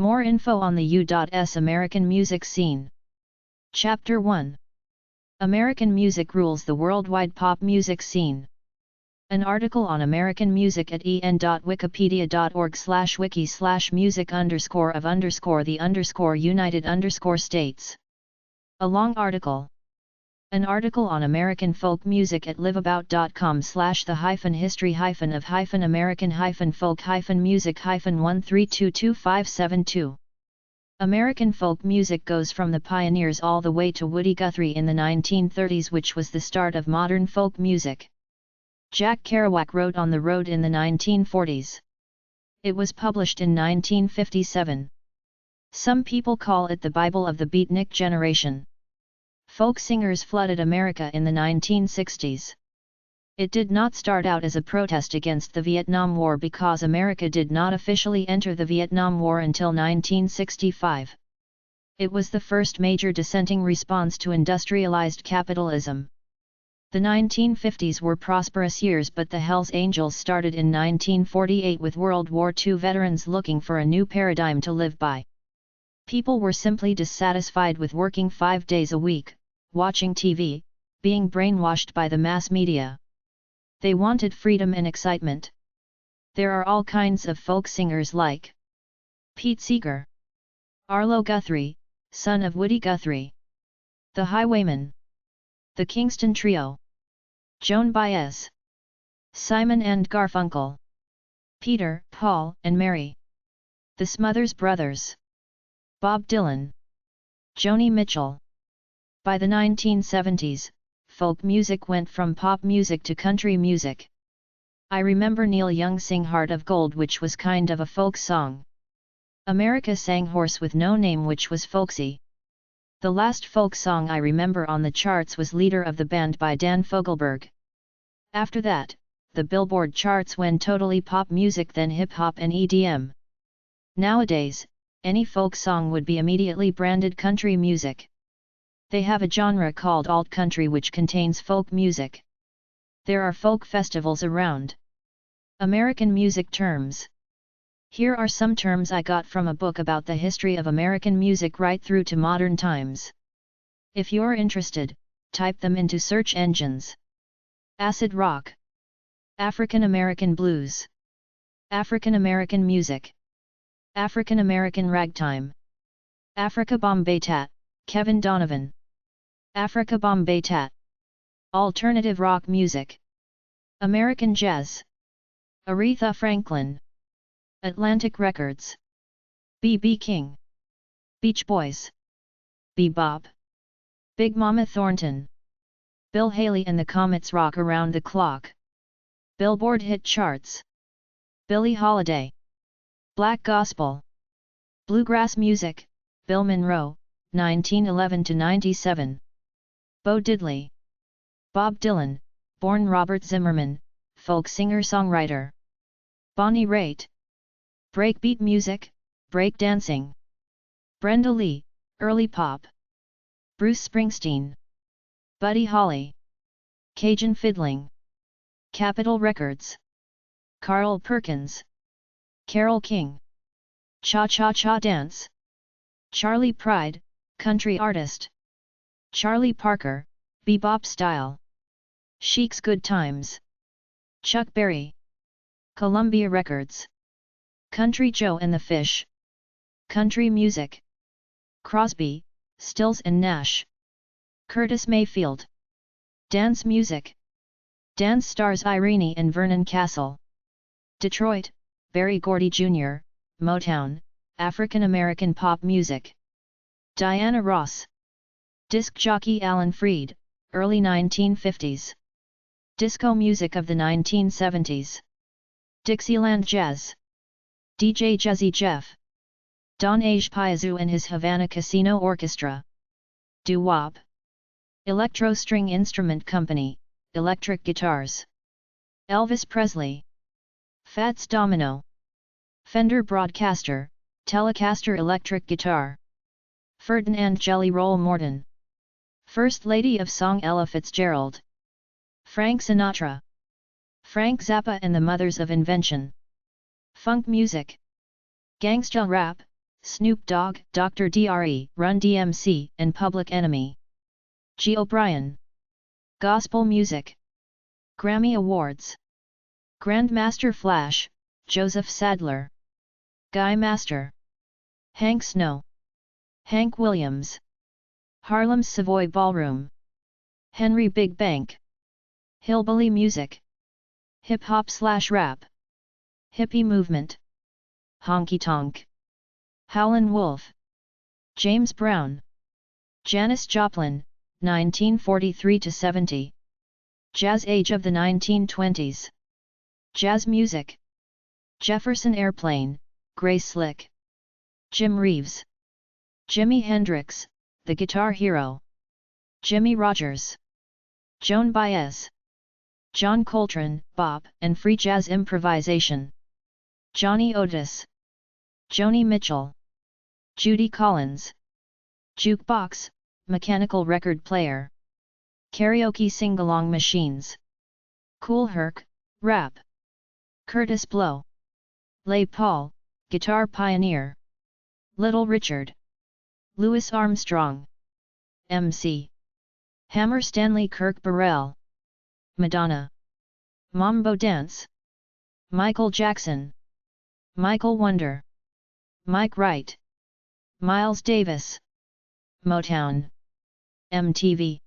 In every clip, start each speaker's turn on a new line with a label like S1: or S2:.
S1: More info on the U.S. American music scene. Chapter 1. American music rules the worldwide pop music scene. An article on American music at en.wikipedia.org/wiki/music_of_the_United_States. A long article. An article on American folk music at liveabout.com/the-history-of-American-folk-music-13222572. American folk music goes from the pioneers all the way to Woody Guthrie in the 1930s, which was the start of modern folk music. Jack Kerouac wrote On the Road in the 1940s. It was published in 1957. Some people call it the Bible of the beatnik generation. Folk singers flooded America in the 1960s. It did not start out as a protest against the Vietnam War because America did not officially enter the Vietnam War until 1965. It was the first major dissenting response to industrialized capitalism. The 1950s were prosperous years, but the Hells Angels started in 1948 with World War II veterans looking for a new paradigm to live by. People were simply dissatisfied with working 5 days a week, watching TV, being brainwashed by the mass media. They wanted freedom and excitement. There are all kinds of folk singers like Pete Seeger, Arlo Guthrie, son of Woody Guthrie, the Highwaymen, the Kingston Trio, Joan Baez, Simon and Garfunkel, Peter, Paul, and Mary, the Smothers Brothers, Bob Dylan, Joni Mitchell. By the 1970s, folk music went from pop music to country music. I remember Neil Young sing Heart of Gold, which was kind of a folk song. America sang Horse with No Name, which was folksy. The last folk song I remember on the charts was Leader of the Band by Dan Fogelberg. After that, the Billboard charts went totally pop music, then hip-hop and EDM. Nowadays, any folk song would be immediately branded country music. They have a genre called alt country which contains folk music. There are folk festivals around. American music terms. Here are some terms I got from a book about the history of American music right through to modern times. If you're interested, type them into search engines. Acid rock, African American blues, African American music, African American ragtime, Africa Bombay Tat, Kevin Donovan, Africa Bombay Tat, alternative rock music, American jazz, Aretha Franklin, Atlantic Records, B.B. King, Beach Boys, Bebop, Big Mama Thornton, Bill Haley and the Comets Rock Around the Clock, Billboard Hit Charts, Billie Holiday, Black Gospel, Bluegrass Music, Bill Monroe, 1911–97, Bo Diddley, Bob Dylan, born Robert Zimmerman, folk singer-songwriter, Bonnie Raitt, breakbeat music, break dancing, Brenda Lee, early pop, Bruce Springsteen, Buddy Holly, Cajun fiddling, Capitol Records, Carl Perkins, Carole King, Cha-Cha-Cha Dance, Charlie Pride, country artist, Charlie Parker, bebop style, Chic's Good Times, Chuck Berry, Columbia Records, Country Joe and the Fish, country music, Crosby, Stills and Nash, Curtis Mayfield, dance music, dance stars Irene and Vernon Castle, Detroit, Berry Gordy Jr., Motown, African American pop music, Diana Ross, disc jockey Alan Freed, early 1950s, disco music of the 1970s, Dixieland jazz, DJ Jazzy Jeff, Don Paizu and his Havana Casino Orchestra, doo-wop, Electro String Instrument Company, electric guitars, Elvis Presley, Fats Domino, Fender Broadcaster, Telecaster electric guitar, Ferdinand Jelly Roll Morton, First Lady of Song Ella Fitzgerald, Frank Sinatra, Frank Zappa and the Mothers of Invention, funk music, gangsta rap, Snoop Dogg, Dr. Dre, Run DMC, and Public Enemy. G. O'Brien. Gospel Music. Grammy Awards. Grandmaster Flash, Joseph Sadler. Guy Master. Hank Snow. Hank Williams. Harlem's Savoy Ballroom. Henry Big Bank. Hillbilly Music. Hip-hop/rap. Hippie Movement. Honky Tonk. Howlin' Wolf. James Brown. Janis Joplin, 1943–70. Jazz Age of the 1920s. Jazz Music. Jefferson Airplane, Grace Slick. Jim Reeves. Jimi Hendrix, the Guitar Hero. Jimmie Rodgers. Joan Baez. John Coltrane, bop and free jazz improvisation. Johnny Otis. Joni Mitchell. Judy Collins. Jukebox, mechanical record player. Karaoke sing-along machines. Kool Herc, rap. Curtis Blow. Les Paul, guitar pioneer. Little Richard. Louis Armstrong. MC. Hammer Stanley Kirk Burrell. Madonna. Mambo Dance. Michael Jackson. Michael Wonder. Mike Wright. Miles Davis. Motown. MTV.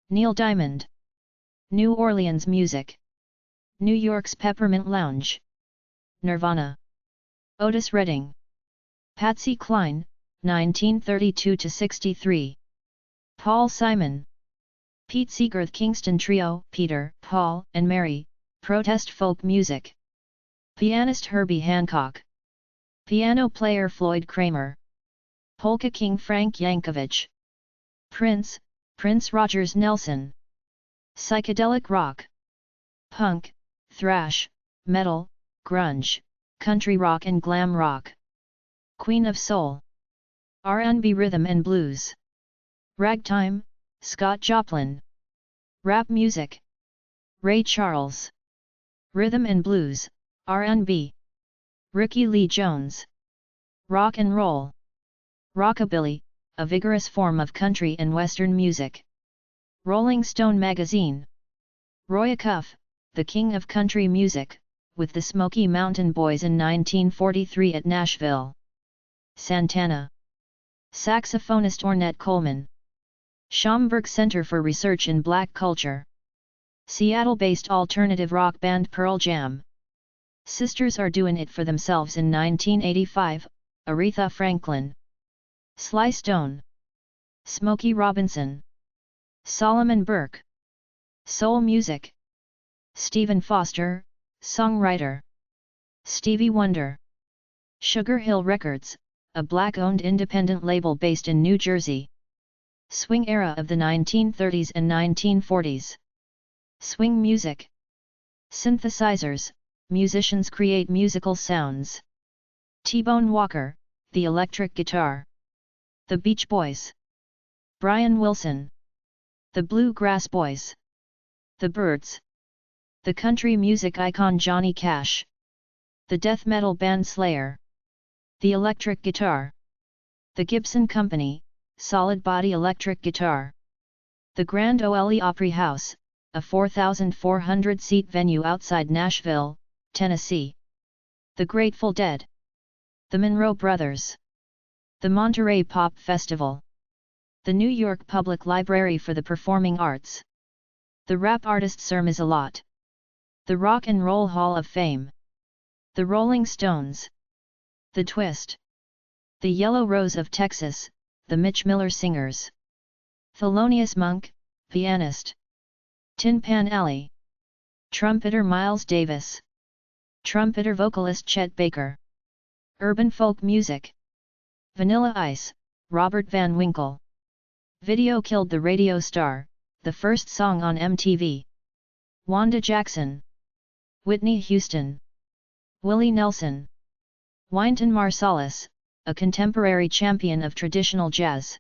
S1: Neil Diamond. New Orleans Music. New York's Peppermint Lounge. Nirvana. Otis Redding. Patsy Cline, 1932–63. Paul Simon. Pete Seeger. The Kingston Trio, Peter, Paul, and Mary, protest folk music. Pianist Herbie Hancock. Piano player Floyd Kramer. Polka King Frank Yankovic. Prince, Prince Rogers Nelson. Psychedelic rock. Punk, thrash, metal, grunge, country rock and glam rock. Queen of Soul. R&B rhythm and blues. Ragtime, Scott Joplin. Rap music. Ray Charles. Rhythm and blues, R&B. Ricky Lee Jones. Rock and roll. Rockabilly, a vigorous form of country and western music. Rolling Stone magazine. Roy Acuff, the king of country music, with the Smoky Mountain Boys in 1943 at Nashville. Santana. Saxophonist Ornette Coleman. Schomburg Center for Research in Black Culture. Seattle-based alternative rock band Pearl Jam. Sisters Are Doin' It For Themselves in 1985, Aretha Franklin. Sly Stone. Smokey Robinson. Solomon Burke. Soul music. Stephen Foster, songwriter. Stevie Wonder. Sugar Hill Records, a black-owned independent label based in New Jersey. Swing era of the 1930s and 1940s. Swing music. Synthesizers, musicians create musical sounds. T-Bone Walker, the electric guitar. The Beach Boys. Brian Wilson. The Bluegrass Boys. The Byrds. The country music icon Johnny Cash. The death metal band Slayer. The electric guitar. The Gibson Company, solid body electric guitar. The Grand Ole Opry House, a 4,400-seat venue outside Nashville, Tennessee. The Grateful Dead. The Monroe Brothers. The Monterey Pop Festival. The New York Public Library for the Performing Arts. The rap artist Sir Mix-a-Lot. The Rock and Roll Hall of Fame. The Rolling Stones. The Twist. The Yellow Rose of Texas, the Mitch Miller Singers. Thelonious Monk, pianist. Tin Pan Alley. Trumpeter Miles Davis. Trumpeter vocalist Chet Baker. Urban folk music. Vanilla Ice, Robert Van Winkle. Video Killed the Radio Star, the first song on MTV. Wanda Jackson. Whitney Houston. Willie Nelson. Wynton Marsalis, a contemporary champion of traditional jazz.